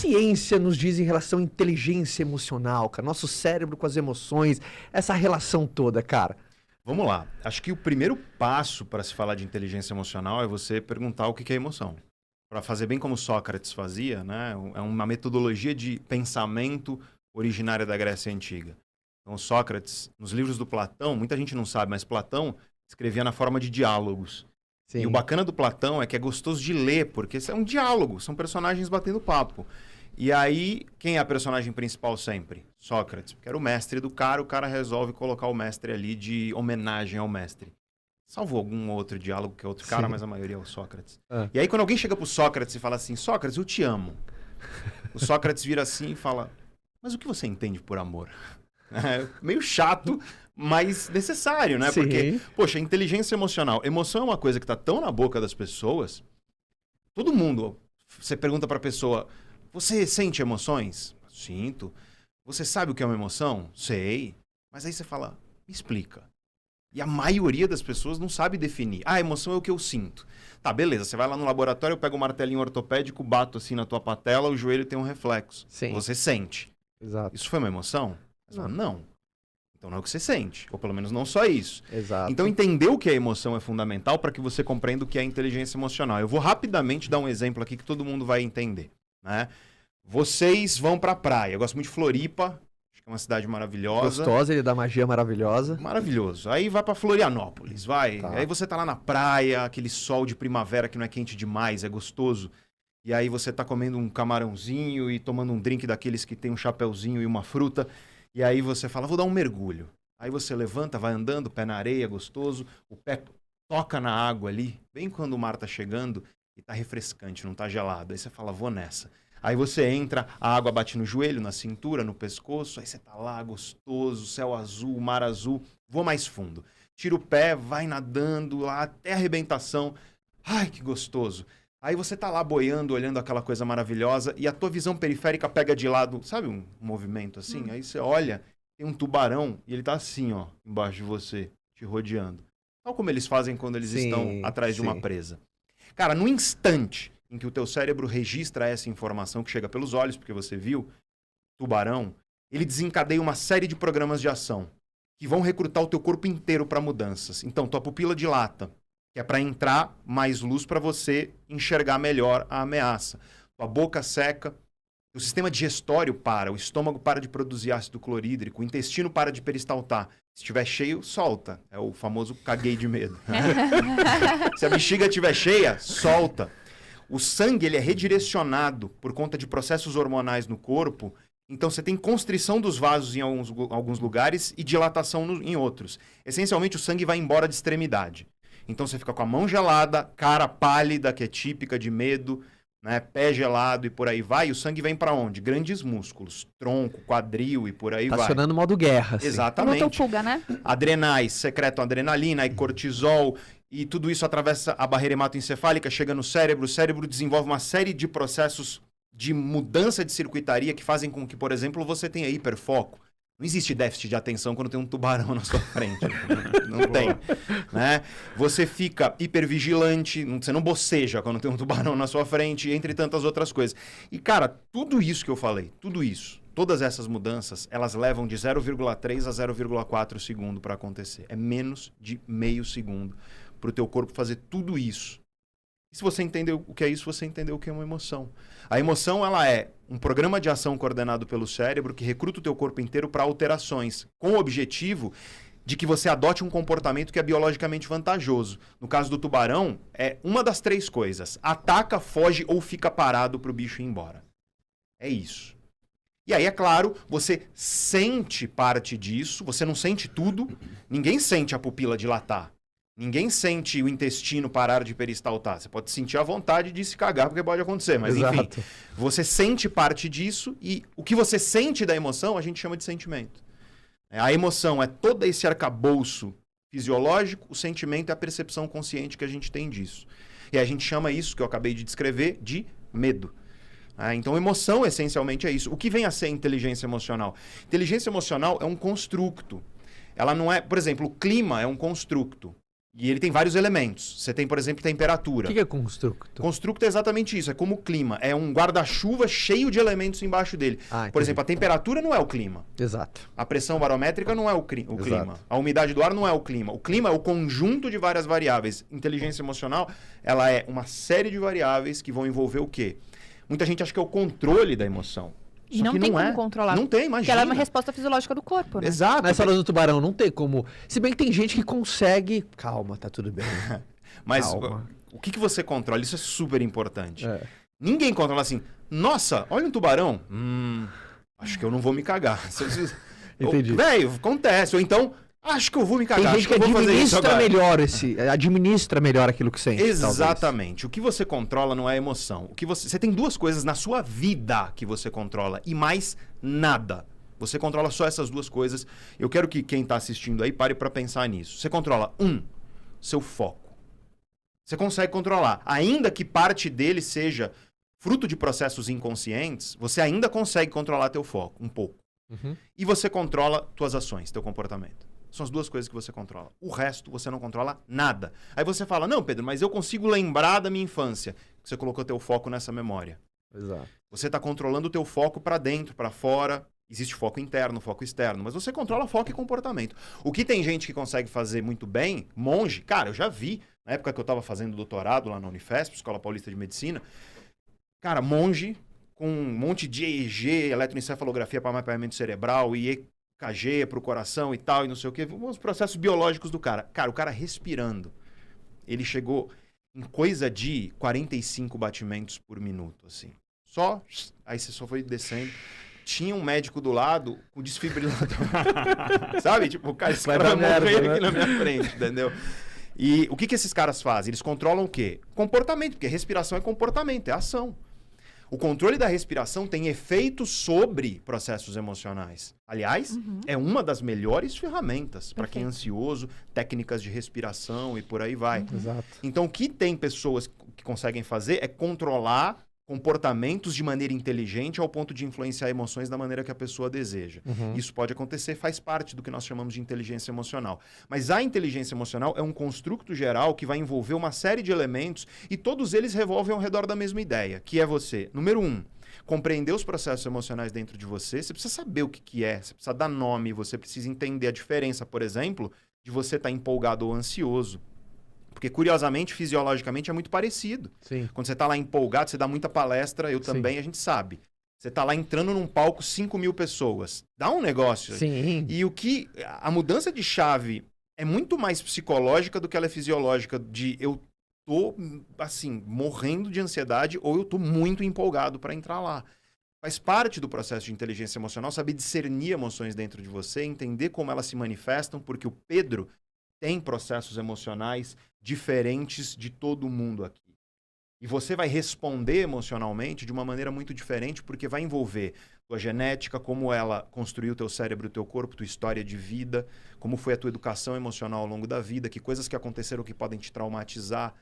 ciência nos diz em relação à inteligência emocional, cara? Nosso cérebro com as emoções, essa relação toda, cara. Vamos lá. Acho que o primeiro passo para se falar de inteligência emocional é você perguntar o que é emoção. Para fazer bem como Sócrates fazia, né? É uma metodologia de pensamento originária da Grécia Antiga. Então, Sócrates, nos livros do Platão, muita gente não sabe, mas Platão escrevia na forma de diálogos. Sim. E o bacana do Platão é que é gostoso de ler, porque é um diálogo, são personagens batendo papo. E aí, quem é a personagem principal sempre? Sócrates, porque era o mestre do cara, o cara resolve colocar o mestre ali de homenagem ao mestre. Salvo algum outro diálogo que é outro cara, mas a maioria é o Sócrates. E aí, quando alguém chega pro Sócrates e fala assim, Sócrates, eu te amo. O Sócrates vira assim e fala, mas o que você entende por amor? É meio chato, mas necessário, né? Sim. Porque, poxa, inteligência emocional. Emoção é uma coisa que tá tão na boca das pessoas. Todo mundo, você pergunta pra pessoa, você sente emoções? Sinto. Você sabe o que é uma emoção? Sei. Mas aí você fala, me explica. E a maioria das pessoas não sabe definir. Ah, emoção é o que eu sinto. Tá, beleza. Você vai lá no laboratório, eu pego um martelinho ortopédico, bato assim na tua patela, o joelho tem um reflexo. Sim. Você sente. Exato. Isso foi uma emoção? Não. Não. Então não é o que você sente. Ou pelo menos não só isso. Exato. Então entender o que é emoção é fundamental para que você compreenda o que é inteligência emocional. Eu vou rapidamente dar um exemplo aqui que todo mundo vai entender, né? Vocês vão pra praia. Eu gosto muito de Floripa. Acho que é uma cidade maravilhosa. Gostosa, ele dá magia maravilhosa. Maravilhoso. Aí vai pra Florianópolis, vai. Tá. Aí você tá lá na praia, aquele sol de primavera que não é quente demais, é gostoso. E aí você tá comendo um camarãozinho e tomando um drink daqueles que tem um chapeuzinho e uma fruta. E aí você fala, vou dar um mergulho. Aí você levanta, vai andando, pé na areia, gostoso. O pé toca na água ali, bem quando o mar tá chegando e tá refrescante, não tá gelado. Aí você fala, vou nessa. Aí você entra, a água bate no joelho, na cintura, no pescoço. Aí você tá lá, gostoso, céu azul, mar azul. Vou mais fundo. Tira o pé, vai nadando lá até a arrebentação. Ai, que gostoso. Aí você tá lá boiando, olhando aquela coisa maravilhosa e a tua visão periférica pega de lado, sabe um movimento assim? Aí você olha, tem um tubarão e ele tá assim, ó, embaixo de você, te rodeando. Tal como eles fazem quando eles estão atrás de uma presa. Cara, no instante em que o teu cérebro registra essa informação que chega pelos olhos, porque você viu, tubarão, ele desencadeia uma série de programas de ação que vão recrutar o teu corpo inteiro para mudanças. Então, tua pupila dilata, que é para entrar mais luz para você enxergar melhor a ameaça. Tua boca seca, o sistema digestório para, o estômago para de produzir ácido clorídrico, o intestino para de peristaltar. Se estiver cheio, solta. É o famoso caguei de medo. Se a bexiga estiver cheia, solta. O sangue ele é redirecionado por conta de processos hormonais no corpo. Então, você tem constrição dos vasos em alguns lugares e dilatação em outros. Essencialmente, o sangue vai embora de extremidade. Então, você fica com a mão gelada, cara pálida, que é típica de medo, né? Pé gelado e por aí vai. E o sangue vem para onde? Grandes músculos, tronco, quadril e por aí vai. Acionando o modo guerra. Assim. Exatamente. Luta ou fuga, né? Adrenais secretam adrenalina e cortisol. E tudo isso atravessa a barreira hematoencefálica, chega no cérebro. O cérebro desenvolve uma série de processos de mudança de circuitaria que fazem com que, por exemplo, você tenha hiperfoco. Não existe déficit de atenção quando tem um tubarão na sua frente. Não tem. Né? Você fica hipervigilante, você não boceja quando tem um tubarão na sua frente, entre tantas outras coisas. E, cara, tudo isso que eu falei, tudo isso, todas essas mudanças, elas levam de 0,3 a 0,4 segundo para acontecer. É menos de meio segundo para o teu corpo fazer tudo isso. E se você entendeu o que é isso, você entendeu o que é uma emoção. A emoção, ela é um programa de ação coordenado pelo cérebro que recruta o teu corpo inteiro para alterações, com o objetivo de que você adote um comportamento que é biologicamente vantajoso. No caso do tubarão, é uma das três coisas. Ataca, foge ou fica parado para o bicho ir embora. É isso. E aí, é claro, você sente parte disso, você não sente tudo, ninguém sente a pupila dilatar. Ninguém sente o intestino parar de peristaltar. Você pode sentir a vontade de se cagar, porque pode acontecer. Mas, enfim, você sente parte disso e o que você sente da emoção, a gente chama de sentimento. A emoção é todo esse arcabouço fisiológico, o sentimento é a percepção consciente que a gente tem disso. E a gente chama isso, que eu acabei de descrever, de medo. Então, emoção, essencialmente, é isso. O que vem a ser inteligência emocional? Inteligência emocional é um construto. Ela não é... Por exemplo, o clima é um construto. E ele tem vários elementos. Você tem, por exemplo, temperatura. O que é constructo? Constructo é exatamente isso, é como o clima. É um guarda-chuva cheio de elementos embaixo dele. Ah, Por entendi. exemplo, a temperatura não é o clima. Exato. A pressão barométrica não é o clima. Exato. A umidade do ar não é o clima. O clima é o conjunto de várias variáveis. Inteligência emocional, ela é uma série de variáveis que vão envolver o quê? Muita gente acha que é o controle da emoção. E Só não que tem não como é. controlar. Não tem, Porque imagina. ela é uma resposta fisiológica do corpo, né? Exato. Nessa hora do tubarão, não tem como. Se bem que tem gente que consegue. Calma, tá tudo bem. Mas Calma. o que você controla? Isso é super importante. É. Ninguém controla assim, nossa, olha um tubarão. Acho que eu não vou me cagar. Entendi. Velho, acontece. Ou então, acho que eu vou me Tem cagar. gente acho que eu vou fazer isso administra melhor aquilo que sente. Exatamente. O que você controla não é a emoção. Você tem duas coisas na sua vida que você controla e mais nada. Você controla só essas duas coisas. Eu quero que quem está assistindo aí pare para pensar nisso. Você controla, seu foco. Você consegue controlar. Ainda que parte dele seja fruto de processos inconscientes, você ainda consegue controlar teu foco um pouco. Uhum. E você controla tuas ações, teu comportamento. São as duas coisas que você controla. O resto você não controla nada. Aí você fala, não, Pedro, mas eu consigo lembrar da minha infância. Você colocou teu foco nessa memória. Exato. Você está controlando o teu foco para dentro, para fora. Existe foco interno, foco externo, mas você controla foco e comportamento. O que tem gente que consegue fazer muito bem, monge, cara, eu já vi, na época que eu estava fazendo doutorado lá na Unifesp, Escola Paulista de Medicina, cara, monge com um monte de EEG, eletroencefalografia para mapeamento cerebral e EKG para o coração e tal, e não sei o quê, os processos biológicos do cara. Cara, o cara respirando, ele chegou em coisa de 45 batimentos por minuto, assim. Só, aí você só foi descendo. Tinha um médico do lado com desfibrilador. Sabe? Tipo, cara, esse cara vai morrer aqui na minha frente, entendeu? E o que esses caras fazem? Eles controlam o quê? Comportamento, porque respiração é comportamento, é ação. O controle da respiração tem efeito sobre processos emocionais. Aliás, é uma das melhores ferramentas para quem é ansioso, técnicas de respiração e por aí vai. Exato. Então, o que tem pessoas que conseguem fazer é controlar comportamentos de maneira inteligente ao ponto de influenciar emoções da maneira que a pessoa deseja. Isso pode acontecer, faz parte do que nós chamamos de inteligência emocional. Mas a inteligência emocional é um construto geral que vai envolver uma série de elementos e todos eles revolvem ao redor da mesma ideia, que é você, número 1, compreender os processos emocionais dentro de você. Você precisa saber o que é, você precisa dar nome, você precisa entender a diferença, por exemplo, de você estar empolgado ou ansioso. Porque, curiosamente, fisiologicamente, é muito parecido. Sim. Quando você está lá empolgado, você dá muita palestra, eu também, a gente sabe. Você está lá entrando num palco, 5.000 pessoas. Dá um negócio. Sim. E a mudança de chave é muito mais psicológica do que ela é fisiológica, de eu tô, assim, morrendo de ansiedade ou eu tô muito empolgado para entrar lá. Faz parte do processo de inteligência emocional saber discernir emoções dentro de você, entender como elas se manifestam, porque o Pedro tem processos emocionais diferentes de todo mundo aqui. E você vai responder emocionalmente de uma maneira muito diferente, porque vai envolver tua genética, como ela construiu teu cérebro, teu corpo, tua história de vida, como foi a tua educação emocional ao longo da vida, que coisas que aconteceram que podem te traumatizar.